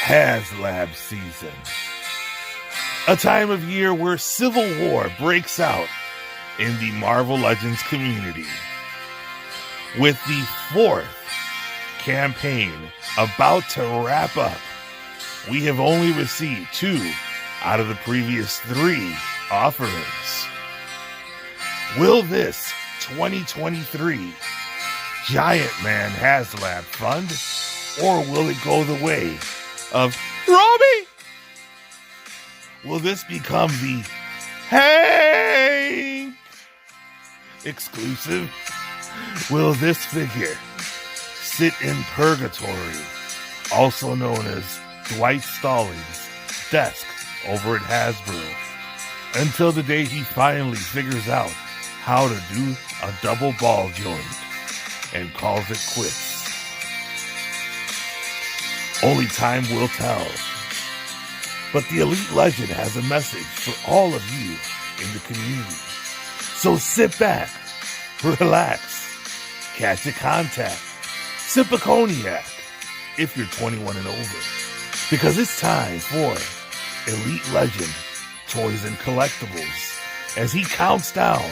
Haslab season. A time of year where civil war breaks out in the Marvel Legends community. With the fourth campaign about to wrap up, we have only received 2 out of the previous 3 offerings. Will this 2023 Giant Man Haslab fund, or will it go the way of Robbie? Will this become the Hank exclusive? Will this figure sit in purgatory, also known as Dwight Stallings' desk over at Hasbro, until the day he finally figures out how to do a double ball joint and calls it quits? Only time will tell. But the Elite Legend has a message for all of you in the community. So sit back, relax, catch a contact, sip a cognac if you're 21 and over, because it's time for Elite Legend Toys and Collectibles as he counts down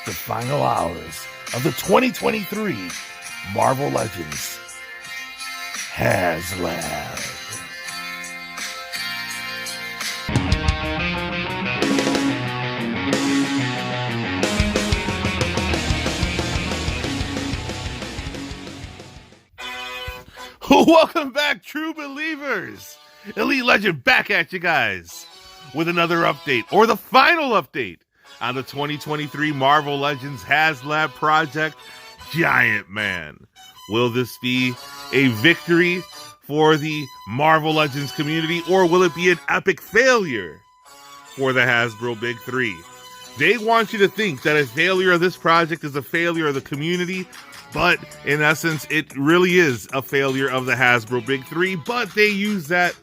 the final hours of the 2023 Marvel Legends Haslab. Welcome back, true believers. Elite Legend back at you guys with another update, or the final update, on the 2023 Marvel Legends Haslab project, Giant Man. Will this be a victory for the Marvel Legends community, or will it be an epic failure for the Hasbro Big 3? They want you to think that a failure of this project is a failure of the community, but in essence, it really is a failure of the Hasbro Big 3, but they use that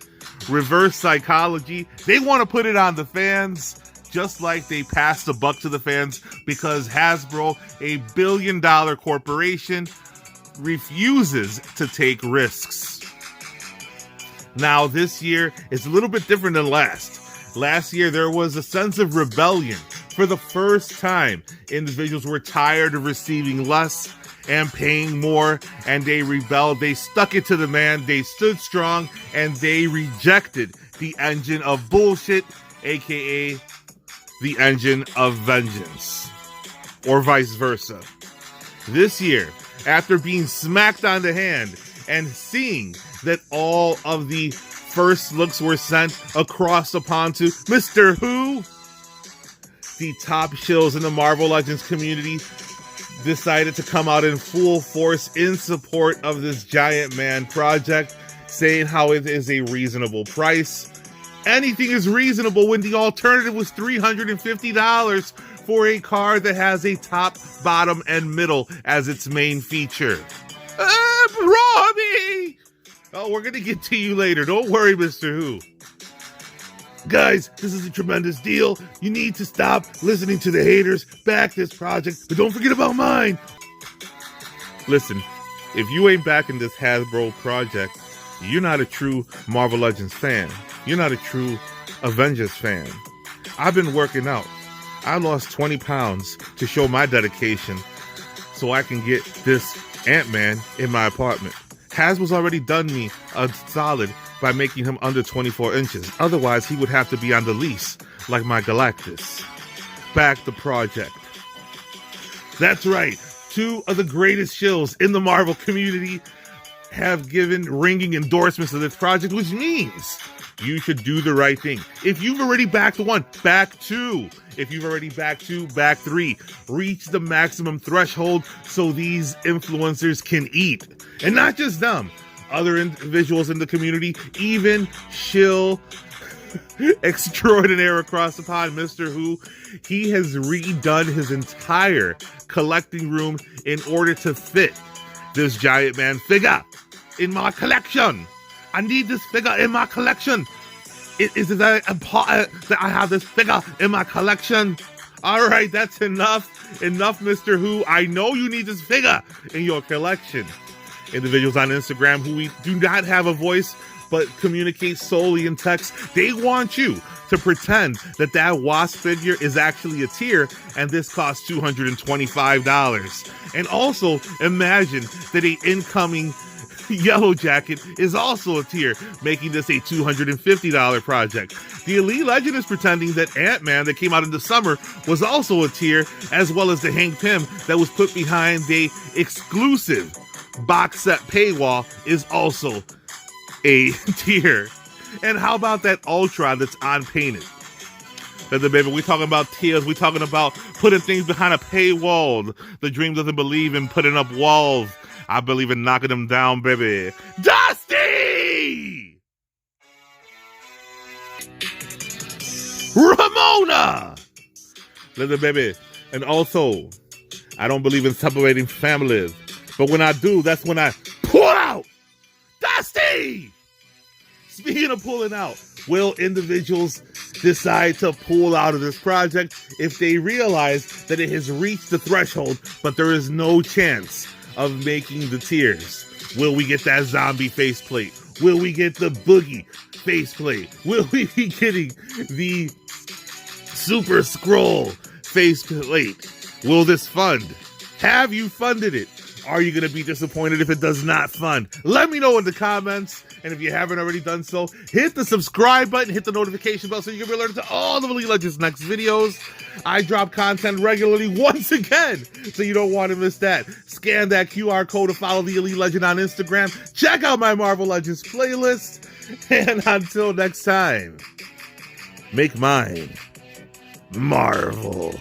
reverse psychology. They want to put it on the fans, just like they pass the buck to the fans, because Hasbro, a billion-dollar corporation, refuses to take risks. Now, this year is a little bit different than last. Last year, there was a sense of rebellion. For the first time, individuals were tired of receiving less and paying more, and they rebelled. They stuck it to the man. They stood strong, and they rejected the engine of bullshit, aka the engine of vengeance, or vice versa. This year, after being smacked on the hand and seeing that all of the first looks were sent across the pond to Mr. Who, the top shills in the Marvel Legends community decided to come out in full force in support of this Giant Man project, saying how it is a reasonable price. Anything is reasonable when the alternative was $350 for a card that has a top, bottom, and middle as its main feature. Robbie! Oh, we're going to get to you later. Don't worry, Mr. Who. Guys, this is a tremendous deal. You need to stop listening to the haters. Back this project, but don't forget about mine. Listen, if you ain't backing this Hasbro project, you're not a true Marvel Legends fan. You're not a true Avengers fan. I've been working out. I lost 20 pounds to show my dedication so I can get this Ant-Man in my apartment. Hasbro's already done me a solid by making him under 24 inches. Otherwise, he would have to be on the lease, like my Galactus. Back the project. That's right. 2 of the greatest shills in the Marvel community have given ringing endorsements of this project, which means you should do the right thing. If you've already backed 1, back 2. If you've already backed 2, back 3. Reach the maximum threshold so these influencers can eat. And not just them. Other individuals in the community, even shill extraordinaire across the pond, Mr. Who, he has redone his entire collecting room in order to fit this Giant Man figure in my collection. I need this figure in my collection. Is it that important that I have this figure in my collection? All right, that's enough. Enough, Mr. Who. I know you need this figure in your collection. individuals on Instagram who we do not have a voice but communicate solely in text. They want you to pretend that that Wasp figure is actually a tier, and this costs $225. And also imagine that an incoming Yellowjacket is also a tier, making this a $250 project. The Elite Legend is pretending that Ant-Man that came out in the summer was also a tier, as well as the Hank Pym that was put behind the exclusive box set paywall is also a tier. And how about that Ultron that's unpainted? Baby, we talking about tiers. We talking about putting things behind a paywall. The Dream doesn't believe in putting up walls. I believe in knocking them down, baby. Dusty! Ramona! Listen, baby. And also, I don't believe in separating families. But when I do, that's when I pull out. Dusty! Speaking of pulling out, will individuals decide to pull out of this project if they realize that it has reached the threshold, but there is no chance of making the tiers? Will we get that zombie faceplate? Will we get the Boogie faceplate? Will we be getting the Super Scroll faceplate? Will this fund? Have you funded it? Are you going to be disappointed if it does not fund? Let me know in the comments. And if you haven't already done so, hit the subscribe button, hit the notification bell so you can be alerted to all the Elite Legends next videos. I drop content regularly once again, so you don't want to miss that. Scan that QR code to follow the Elite Legend on Instagram. Check out my Marvel Legends playlist. And until next time, make mine Marvel.